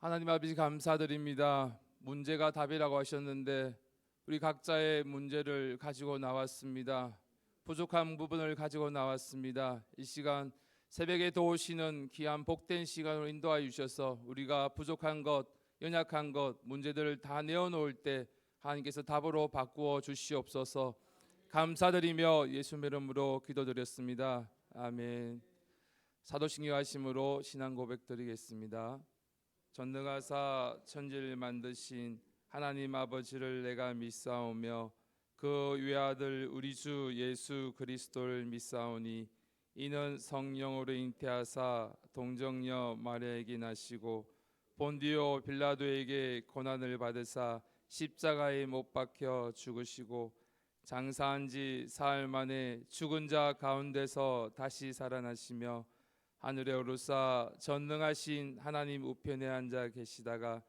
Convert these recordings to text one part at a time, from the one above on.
하나님 아버지 감사드립니다. 문제가 답이라고 하셨는데 우리 각자의 문제를 가지고 나왔습니다. 부족한 부분을 가지고 나왔습니다. 이 시간 새벽에 도우시는 귀한 복된 시간으로 인도하여 주셔서 우리가 부족한 것, 연약한 것, 문제들을 다 내어놓을 때 하나님께서 답으로 바꾸어 주시옵소서. 감사드리며 예수님 이름으로 기도드렸습니다. 아멘. 사도신경 하심으로 신앙 고백 드리겠습니다. 전능하사 천지를 만드신 하나님 아버지를 내가 믿사오며 그 외아들 우리 주 예수 그리스도를 믿사오니 이는 성령으로 잉태하사 동정녀 마리아에게 나시고 본디오 빌라도에게 고난을 받으사 십자가에 못 박혀 죽으시고 장사한 지 사흘 만에 죽은 자 가운데서 다시 살아나시며 하늘에 오르사 전능하신 하나님 우편에 앉아 계시다가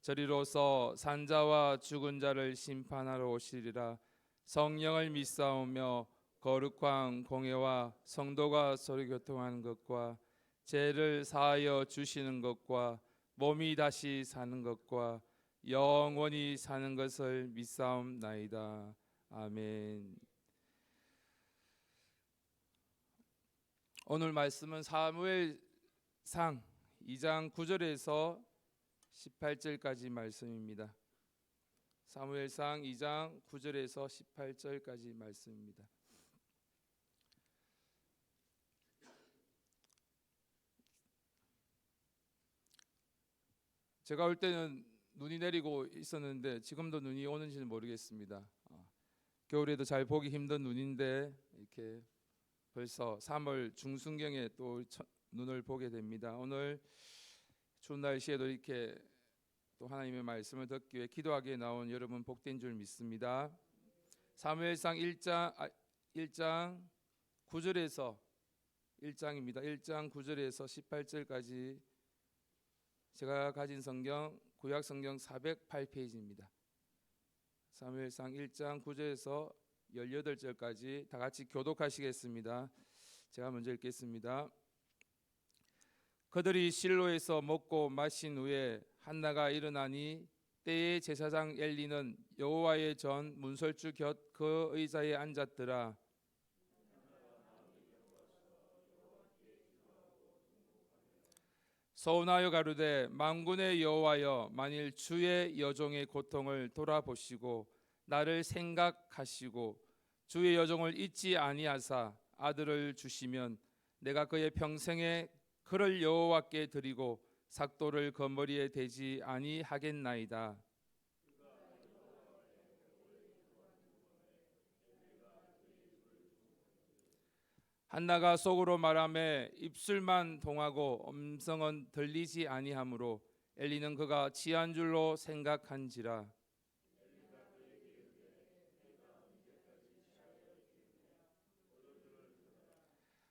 저리로서 산자와 죽은 자를 심판하러 오시리라. 성령을 믿사오며 거룩한 공회와 성도가 서로 교통하는 것과 죄를 사하여 주시는 것과 몸이 다시 사는 것과 영원히 사는 것을 믿사옵나이다. 아멘. 오늘 말씀은 사무엘상 2장 9절에서 18절까지 말씀입니다. 사무엘상 2장 9절에서 18절까지 말씀입니다. 제가 올 때는 눈이 내리고 있었는데 지금도 눈이 오는지는 모르겠습니다. 겨울에도 잘 보기 힘든 눈인데 이렇게 벌써 3월 중순경에 또 눈을 보게 됩니다. 오늘 추운 날씨에도 이렇게 또 하나님의 말씀을 듣기 위해 기도하기에 나온 여러분 복된 줄 믿습니다. 사무엘상 1장 9절에서 1장입니다. 1장 9절에서 18절까지 제가 가진 성경 구약 성경 408페이지입니다. 사무엘상 1장 9절에서 18절까지 다 같이 교독하시겠습니다. 제가 먼저 읽겠습니다. 그들이 실로에서 먹고 마신 후에 한나가 일어나니 때에 제사장 엘리는 여호와의 전 문설주 곁 그 의자에 앉았더라. 서운하여 가로되 만군의 여호와여, 만일 주의 여종의 고통을 돌아보시고 나를 생각하시고 주의 여종을 잊지 아니하사 아들을 주시면 내가 그의 평생에 그를 여호와께 드리고 삭도를 그 머리에 대지 아니하겠나이다. 한나가 속으로 말하매 입술만 동하고 음성은 들리지 아니하므로 엘리는 그가 취한 줄로 생각한지라.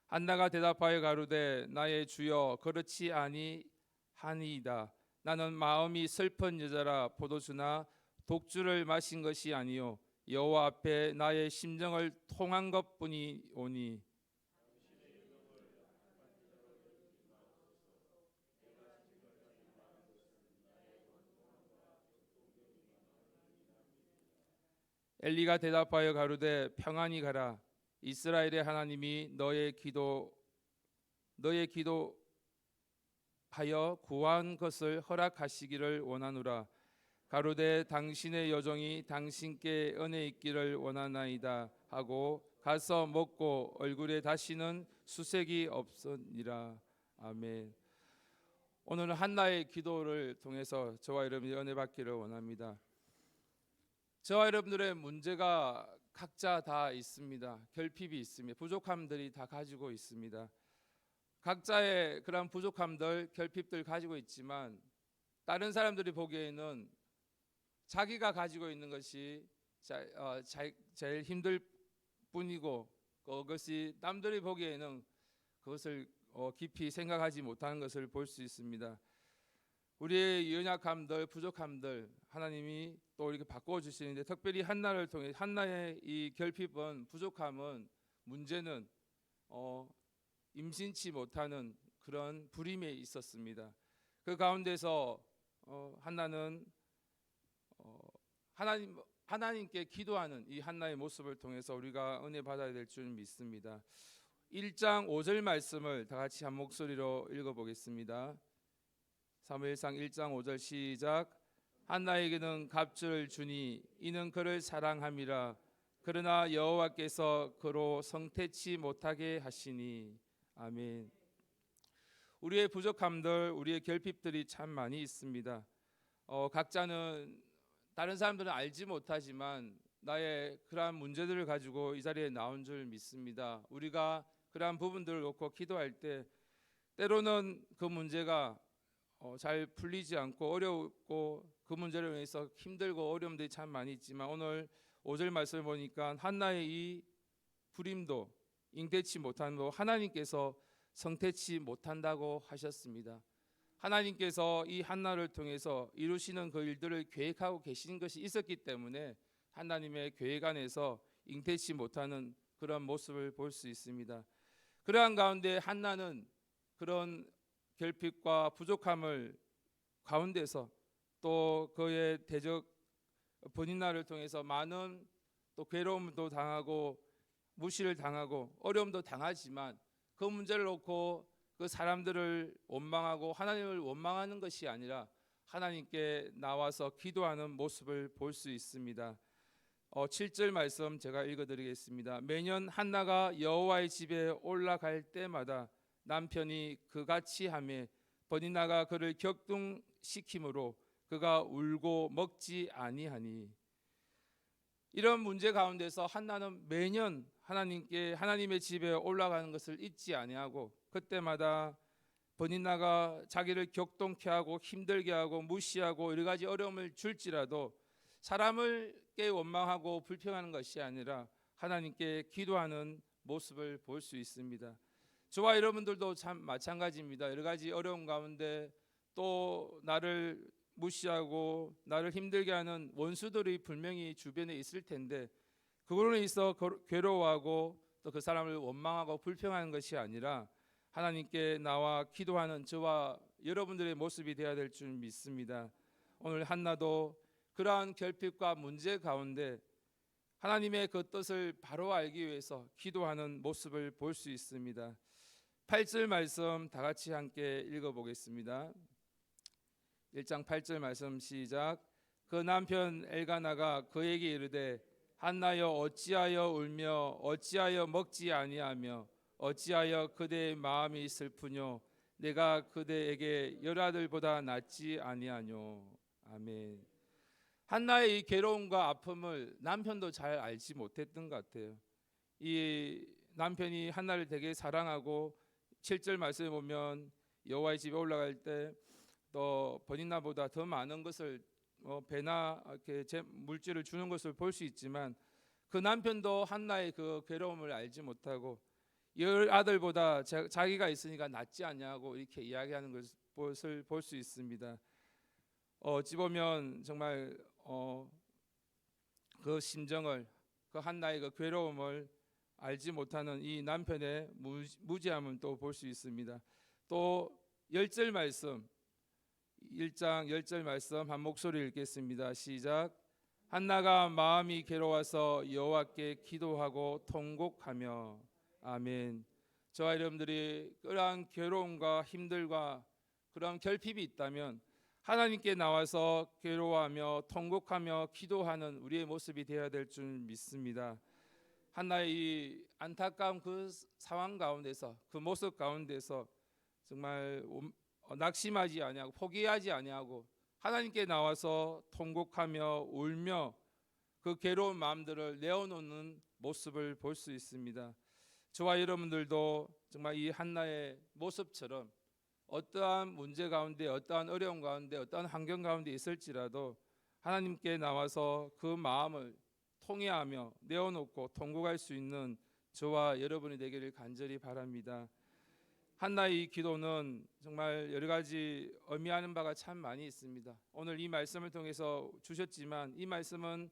한나가 대답하여 가로되 나의 주여, 그렇지 아니하니이다. 나는 마음이 슬픈 여자라 포도주나 독주를 마신 것이 아니요 여호와 앞에 나의 심정을 통한 것뿐이오니. 엘리가 대답하여 가로되 평안히 가라. 이스라엘의 하나님이 너의 기도하여 구한 것을 허락하시기를 원하노라. 가로되 당신의 여종이 당신께 은혜 있기를 원하나이다 하고 가서 먹고 얼굴에 다시는 수색이 없으니라. 아멘. 오늘은 한나의 기도를 통해서 저와 여러분이 은혜 받기를 원합니다. 저와 여러분들의 문제가 각자 다 있습니다. 결핍이 있습니다. 부족함들이 다 가지고 있습니다. 각자의 그런 부족함들, 결핍들 가지고 있지만 다른 사람들이 보기에는 자기가 가지고 있는 것이 제일 힘들 뿐이고 그것이 남들이 보기에는 그것을 깊이 생각하지 못하는 것을 볼 수 있습니다. 우리의 연약함들, 부족함들 하나님이 또 이렇게 바꿔 주시는데, 특별히 한나를 통해 한나의 이 결핍은, 부족함은, 문제는 임신치 못하는 그런 불임에 있었습니다. 그 가운데서 한나는 하나님께 기도하는 이 한나의 모습을 통해서 우리가 은혜 받아야 될 줄 믿습니다. 1장 5절 말씀을 다 같이 한 목소리로 읽어보겠습니다. 사무엘상 1장 5절 시작. 한나에게는 갑주를 주니 이는 그를 사랑함이라. 그러나 여호와께서 그로 성태치 못하게 하시니. 아멘. 우리의 부족함들, 우리의 결핍들이 참 많이 있습니다. 각자는 다른 사람들은 알지 못하지만 나의 그러한 문제들을 가지고 이 자리에 나온 줄 믿습니다. 우리가 그러한 부분들을 놓고 기도할 때 때로는 그 문제가 잘 풀리지 않고 어렵고 그 문제를 위해서 힘들고 어려움들이 참 많이 있지만 오늘 5절 말씀을 보니까 한나의 이 불임도 잉태치 못함도 하나님께서 성태치 못한다고 하셨습니다. 하나님께서 이 한나를 통해서 이루시는 그 일들을 계획하고 계신 것이 있었기 때문에 하나님의 계획 안에서 잉태치 못하는 그런 모습을 볼 수 있습니다. 그러한 가운데 한나는 그런 결핍과 부족함을 가운데서 또 그의 대적 본인나를 통해서 많은 또 괴로움도 당하고 무시를 당하고 어려움도 당하지만 그 문제를 놓고 그 사람들을 원망하고 하나님을 원망하는 것이 아니라 하나님께 나와서 기도하는 모습을 볼 수 있습니다. 7절 말씀 제가 읽어드리겠습니다. 매년 한나가 여호와의 집에 올라갈 때마다 남편이 그같이 하매 버니나가 그를 격동시키므로 그가 울고 먹지 아니하니. 이런 문제 가운데서 한나는 매년 하나님의 집에 올라가는 것을 잊지 아니하고 그때마다 버니나가 자기를 격동케 하고 힘들게 하고 무시하고 여러 가지 어려움을 줄지라도 사람을께 원망하고 불평하는 것이 아니라 하나님께 기도하는 모습을 볼 수 있습니다. 저와 여러분들도 참 마찬가지입니다. 여러 가지 어려움 가운데 또 나를 무시하고 나를 힘들게 하는 원수들이 분명히 주변에 있을 텐데 그걸로 인해서 괴로워하고 또 그 사람을 원망하고 불평하는 것이 아니라 하나님께 나와 기도하는 저와 여러분들의 모습이 되어야 될 줄 믿습니다. 오늘 한나도 그러한 결핍과 문제 가운데 하나님의 그 뜻을 바로 알기 위해서 기도하는 모습을 볼 수 있습니다. 8절 말씀 다 같이 함께 읽어보겠습니다. 1장 8절 말씀 시작. 그 남편 엘가나가 그에게 이르되 한나여 어찌하여 울며 어찌하여 먹지 아니하며 어찌하여 그대의 마음이 슬프뇨 내가 그대에게 열아들보다 낫지 아니하뇨. 아멘. 한나의 이 괴로움과 아픔을 남편도 잘 알지 못했던 것 같아요. 이 남편이 한나를 되게 사랑하고 7절 말씀에 보면 여호와의 집에 올라갈 때 또 버니나보다 더 많은 것을 배나 이렇게 물질을 주는 것을 볼 수 있지만 그 남편도 한나의 그 괴로움을 알지 못하고 열 아들보다 자기가 있으니까 낫지 않냐고 이렇게 이야기하는 것을 볼 수 있습니다. 어찌 보면 정말 그 심정을 그 한나의 그 괴로움을 알지 못하는 이 남편의 무지함을 또 볼 수 있습니다. 또 10절 말씀 1장 10절 말씀 한 목소리 읽겠습니다. 시작. 한나가 마음이 괴로워서 여호와께 기도하고 통곡하며. 아멘. 저와 여러분들이 그러한 괴로움과 힘들과 그러한 결핍이 있다면 하나님께 나와서 괴로워하며 통곡하며 기도하는 우리의 모습이 되어야 될 줄 믿습니다. 한나의 이 안타까운 그 상황 가운데서 그 모습 가운데서 정말 낙심하지 아니하고 포기하지 아니하고 하나님께 나와서 통곡하며 울며 그 괴로운 마음들을 내어놓는 모습을 볼 수 있습니다. 저와 여러분들도 정말 이 한나의 모습처럼 어떠한 문제 가운데 어떠한 어려움 가운데 어떠한 환경 가운데 있을지라도 하나님께 나와서 그 마음을 통회하며 내어놓고 통곡할 수 있는 저와 여러분이 되기를 간절히 바랍니다. 한나의 이 기도는 정말 여러 가지 의미하는 바가 참 많이 있습니다. 오늘 이 말씀을 통해서 주셨지만 이 말씀은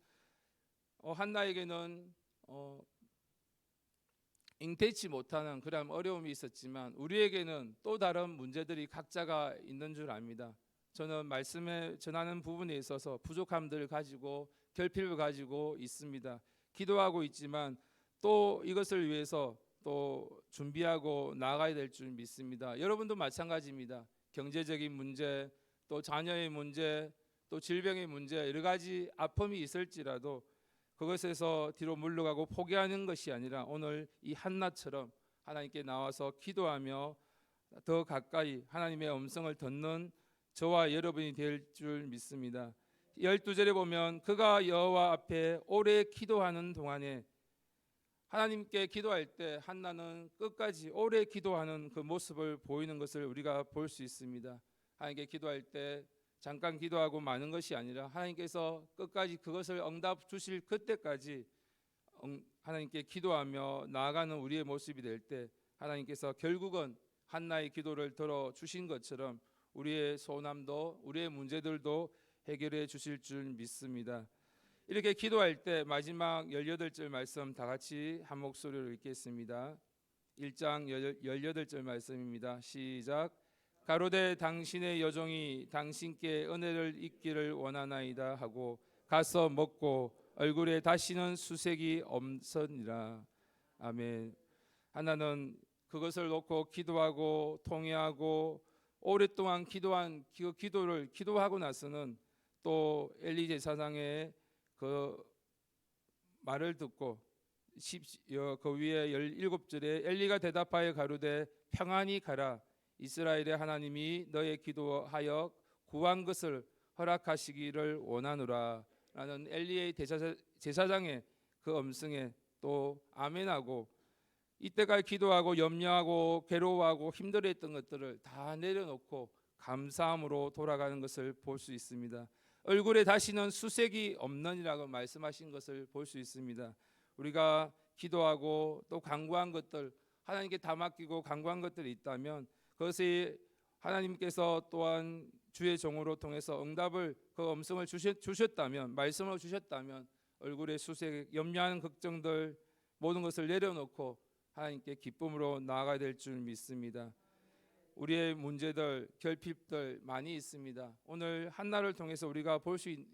한나에게는 잉태치 못하는 그런 어려움이 있었지만 우리에게는 또 다른 문제들이 각자가 있는 줄 압니다. 저는 말씀에 전하는 부분에 있어서 부족함들을 가지고 결핍을 가지고 있습니다. 기도하고 있지만 또 이것을 위해서 또 준비하고 나아가야 될 줄 믿습니다. 여러분도 마찬가지입니다. 경제적인 문제, 또 자녀의 문제, 또 질병의 문제, 여러 가지 아픔이 있을지라도 그것에서 뒤로 물러가고 포기하는 것이 아니라 오늘 이 한나처럼 하나님께 나와서 기도하며 더 가까이 하나님의 음성을 듣는 저와 여러분이 될 줄 믿습니다. 12절에 보면 그가 여호와 앞에 오래 기도하는 동안에, 하나님께 기도할 때 한나는 끝까지 오래 기도하는 그 모습을 보이는 것을 우리가 볼 수 있습니다. 하나님께 기도할 때 잠깐 기도하고 마는 것이 아니라 하나님께서 끝까지 그것을 응답 주실 그때까지 하나님께 기도하며 나아가는 우리의 모습이 될 때 하나님께서 결국은 한나의 기도를 들어주신 것처럼 우리의 소원함도 우리의 문제들도 해결해 주실 줄 믿습니다. 이렇게 기도할 때 마지막 18절 말씀 다 같이 한 목소리로 읽겠습니다. 1장 18절 말씀입니다. 시작. 가로되 당신의 여종이 당신께 은혜를 입기를 원하나이다 하고 가서 먹고 얼굴에 다시는 수색이 없으니라. 아멘. 하나는 그것을 놓고 기도하고 통회하고 오랫동안 기도한 그 기도를 기도하고 나서는 또 엘리 제사장의 그 말을 듣고 그 위에 17절에 엘리가 대답하여 가로되 평안히 가라. 이스라엘의 하나님이 너의 기도하여 구한 것을 허락하시기를 원하노라. 라는 엘리의 제사장의 그 음성에 또 아멘하고 이때까지 기도하고 염려하고 괴로워하고 힘들어했던 것들을 다 내려놓고 감사함으로 돌아가는 것을 볼 수 있습니다. 얼굴에 다시는 수색이 없느니라고 말씀하신 것을 볼 수 있습니다. 우리가 기도하고 또 간구한 것들 하나님께 다 맡기고 간구한 것들이 있다면 그것이 하나님께서 또한 주의 종으로 통해서 응답을 그 음성을 주셨다면 말씀을 주셨다면 얼굴에 수색 염려하는 걱정들 모든 것을 내려놓고 하나님께 기쁨으로 나아가야 될 줄 믿습니다. 우리의 문제들 결핍들 많이 있습니다. 오늘 한나를 통해서 우리가 볼 수 있는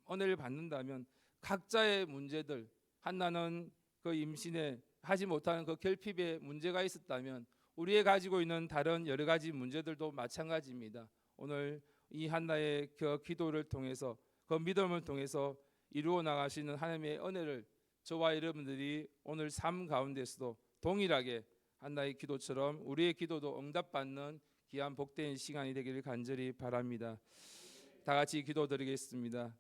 은혜를 받는다면 각자의 문제들, 한나는 그 임신에 하지 못하는 그 결핍에 문제가 있었다면 우리의 가지고 있는 다른 여러 가지 문제들도 마찬가지입니다. 오늘 이 한나의 그 기도를 통해서 그 믿음을 통해서 이루어 나가시는 하나님의 은혜를 저와 여러분들이 오늘 삶 가운데서도 동일하게 한나의 기도처럼 우리의 기도도 응답받는 귀한 복된 시간이 되기를 간절히 바랍니다. 다 같이 기도드리겠습니다.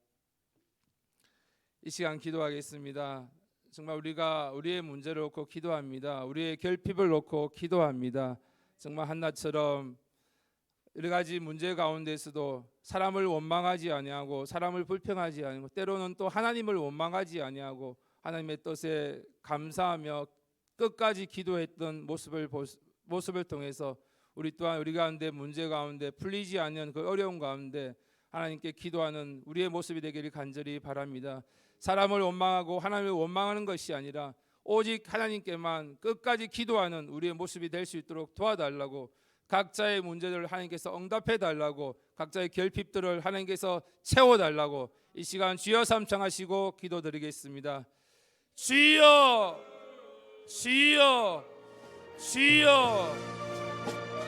이 시간 기도하겠습니다. 정말 우리가 우리의 문제를 놓고 기도합니다. 우리의 결핍을 놓고 기도합니다. 정말 한나처럼 여러 가지 문제 가운데서도 사람을 원망하지 아니하고 사람을 불평하지 아니하고 때로는 또 하나님을 원망하지 아니하고 하나님의 뜻에 감사하며 끝까지 기도했던 모습을 통해서 우리 또한 우리 가운데 문제 가운데 풀리지 않는 그 어려움 가운데 하나님께 기도하는 우리의 모습이 되기를 간절히 바랍니다. 사람을 원망하고 하나님을 원망하는 것이 아니라 오직 하나님께만 끝까지 기도하는 우리의 모습이 될 수 있도록 도와달라고, 각자의 문제들을 하나님께서 응답해 달라고, 각자의 결핍들을 하나님께서 채워달라고 이 시간 주여 삼창하시고 기도드리겠습니다. 주여, 주여, 주여.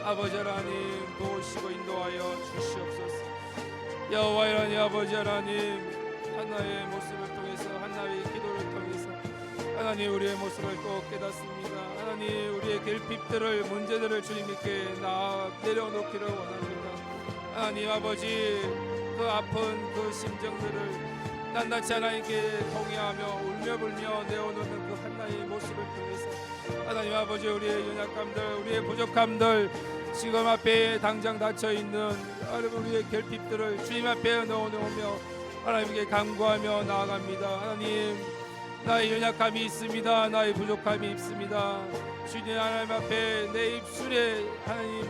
아버지 하나님 도우시고 인도하여 주시옵소서. 여호와 하나님, 아버지 하나님, 한나의 모습을 통해서 한나의 기도를 통해서 하나님 우리의 모습을 또 깨닫습니다. 하나님 우리의 결핍들을 문제들을 주님께 내려놓기를 원합니다. 하나님 아버지 그 아픈 그 심정들을 낱낱이 하나님께 통회하며 울며불며 내어놓는 그 한나의 모습을 통해서 하나님 아버지 우리의 연약함들 우리의 부족함들 지금 앞에 당장 닫혀있는 우리의 결핍들을 주님 앞에 넣어놓으며 하나님께 간구하며 나아갑니다. 하나님 나의 연약함이 있습니다. 나의 부족함이 있습니다. 주님 하나님 앞에 내 입술에 하나님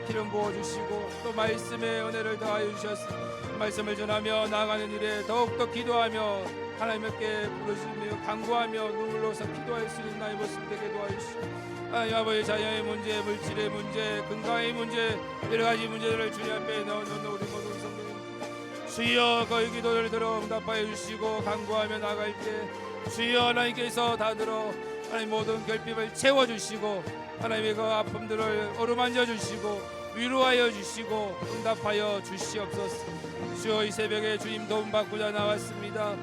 기름 부어주시고 또 말씀의 은혜를 더하여 주셨습니다. 말씀을 전하며 나아가는 일에 더욱더 기도하며 하나님께 부르시며 간구하며 눈물로서 기도할 수 있는 나의 모습 되게 도와주시고 하나님 아버지 자녀의 문제, 물질의 문제, 건강의 문제 여러 가지 문제들을 주님 앞에 넣어놓는 우리 모두 주여 거의 기도를 들어 응답하여 주시고 간구하며 나갈 때 주여 하나님께서 다 들어 하나님 모든 결핍을 채워주시고 하나님의 그 아픔들을 어루만져 주시고 위로하여 주시고 응답하여 주시옵소서. 주여 이 새벽에 주님 도움 받고자 나왔습니다.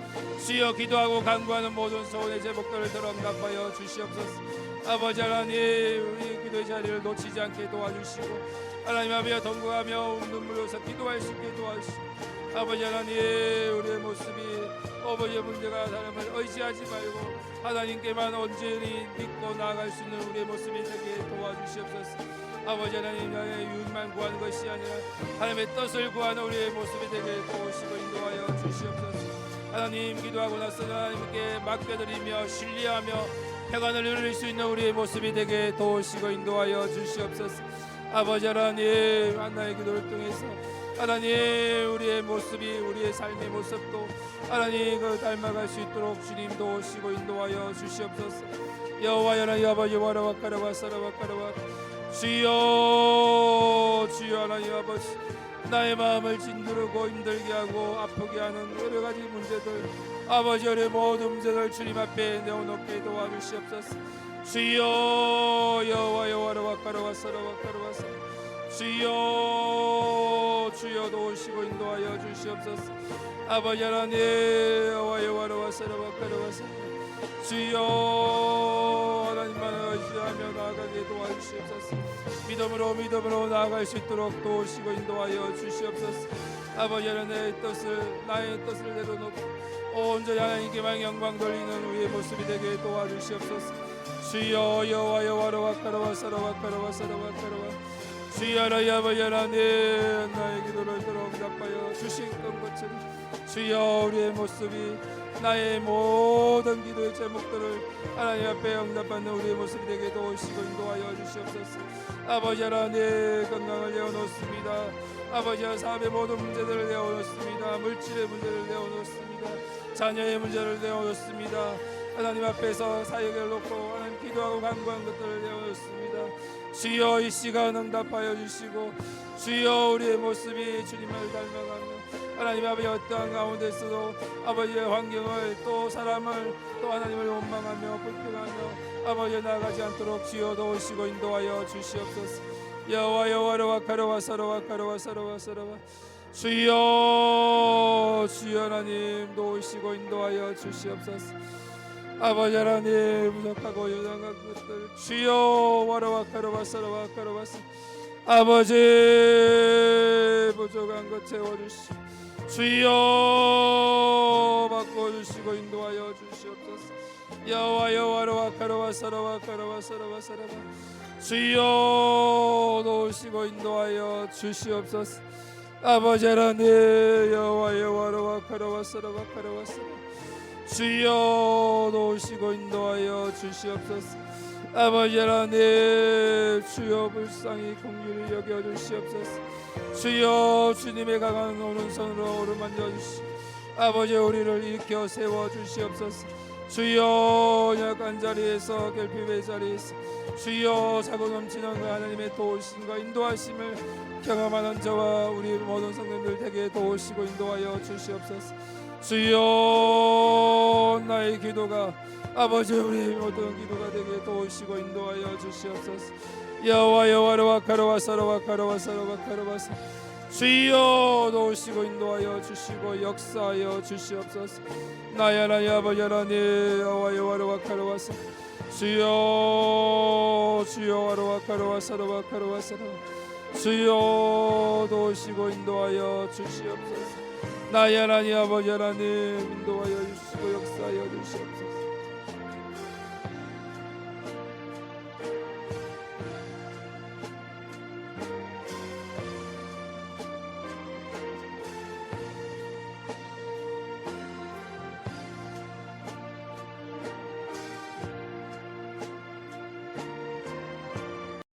주여 기도하고 간구하는 모든 소원의 제목들을 들어 응답하여 주시옵소서. 아버지 하나님 우리 기도의 자리를 놓치지 않게 도와주시고 하나님 앞에 동거하며 눈물로서 기도할 수 있게 도와주시고 아버지 하나님 우리의 모습이 아버지의 문제가 사람을 의지하지 말고 하나님께만 온전히 믿고 나아갈 수 있는 우리의 모습이 되게 도와주시옵소서. 아버지 하나님 나의 유익만 구하는 것이 아니라 하나님의 뜻을 구하는 우리의 모습이 되게 도우시고 인도하여 주시옵소서. 하나님 기도하고 나서 하나님께 맡겨드리며 신뢰하며 평안을 누릴 수 있는 우리의 모습이 되게 도우시고 인도하여 주시옵소서. 아버지 하나님 하나의 기도를 통해서 하나님 우리의 모습이 우리의 삶의 모습도 하나님 그 닮아갈 수 있도록 주님 도우시고 인도하여 주시옵소서. 여호와 하나님 아버지 와라와 카라와 사라와 카라와 주여 주여 하나님 아버지 나의 마음을 진두르고 힘들게 하고 아프게 하는 여러가지 문제들 아버지 우리의 모든 문제들 주님 앞에 내어놓게 도와주시옵소서. 주여 여호와 여호와라와 카라와 사라와 카라와 사라 주여 주여 도우시고 인도하여 주시옵소서. 아버지 하나님 여호와 여호와라와 사라와 카라와 사라 주여 하나님만 의지하며 나아가게 도와주시옵소서. 믿음으로 나아갈 수 있도록 도우시고 인도하여 주시옵소서. 아버지 하나님의 뜻을 나의 뜻을 내려놓고 온전히 하나님께만 영광 돌리는 우리의 모습이 되게 도와주시옵소서. 주여 여호와 여호와라와 카라와 사라와 카라와 사라와 카라와 주여 하나님 아버지 하나님 나의 기도를 들어 응답하여 주시던 것처럼 주여 우리의 모습이 나의 모든 기도의 제목들을 하나님 앞에 응답받는 우리의 모습이 되게 도우시고 인도하여 주시옵소서. 아버지 하나님 건강을 내어놓습니다. 아버지 사업의 모든 문제들을 내어놓습니다. 물질의 문제를 내어놓습니다. 자녀의 문제를 내어놓습니다. 하나님 앞에서 사역을 놓고 하나님 기도하고 간구한 것들을 내어놓습니다. 주여 이 시간 응답하여 주시고 주여 우리의 모습이 주님을 닮아가는 하나님 아버지 어떠한 가운데서도 아버지의 환경을 또 사람을 또 하나님을 원망하며 불평하며 아버지 나아가지 않도록 주여 도우시고 인도하여 주시옵소서. 여호와 여호와라와 카라와 사라와 카라와 사라와 사라와 주여 주여 하나님 도우시고 인도하여 주시옵소서. 아버지 하나님 부족하고 요단한 것들 주여 와라와 카라와 사라와 카라와 사 아버지 부족한 것 채워주시고 주여 바꿔주시고 인도하여 주시옵소서. 여호와 여호와라와 카라와 사라와 카라와 사라와 사라와 주여 도우시고 인도하여 주시옵소서. 아버지 하나님 여호와 여호와라와 카라와 사라와 카라와 사라 주여 도우시고 인도하여 주시옵소서. 아버지 하나님 주여 불쌍히 긍휼히 여겨 주시옵소서. 주여 주님의 강한 오른손으로 어루만져 주시고 아버지 우리를 일으켜 세워 주시옵소서. 주여 약한 자리에서 결핍의 자리에서 주여 사고 넘치는 그 하나님의 도우심과 인도하심을 경험하는 저와 우리 모든 성도들 되게 도우시고 인도하여 주시옵소서. 주여 나의 기도가 아버지 우리 모든 기도가 되게 도우시고 인도하여 주시옵소서. 여호와 여호와라와 카라와 사라와 카라와 사라와 카라와 사 주여 도우시고 인도하여 주시고 역사하여 주시옵소서. 나의 하나님 아버지 하나님 여호와 여호와라와 카라와 사 주여 주여 와라와 카라와 사라와 카라와 사라 주여 도우시고 인도하여 주시옵소서. 나의 하나님 아버지 하나님 인도하여 주시고 역사하여 주시옵소서.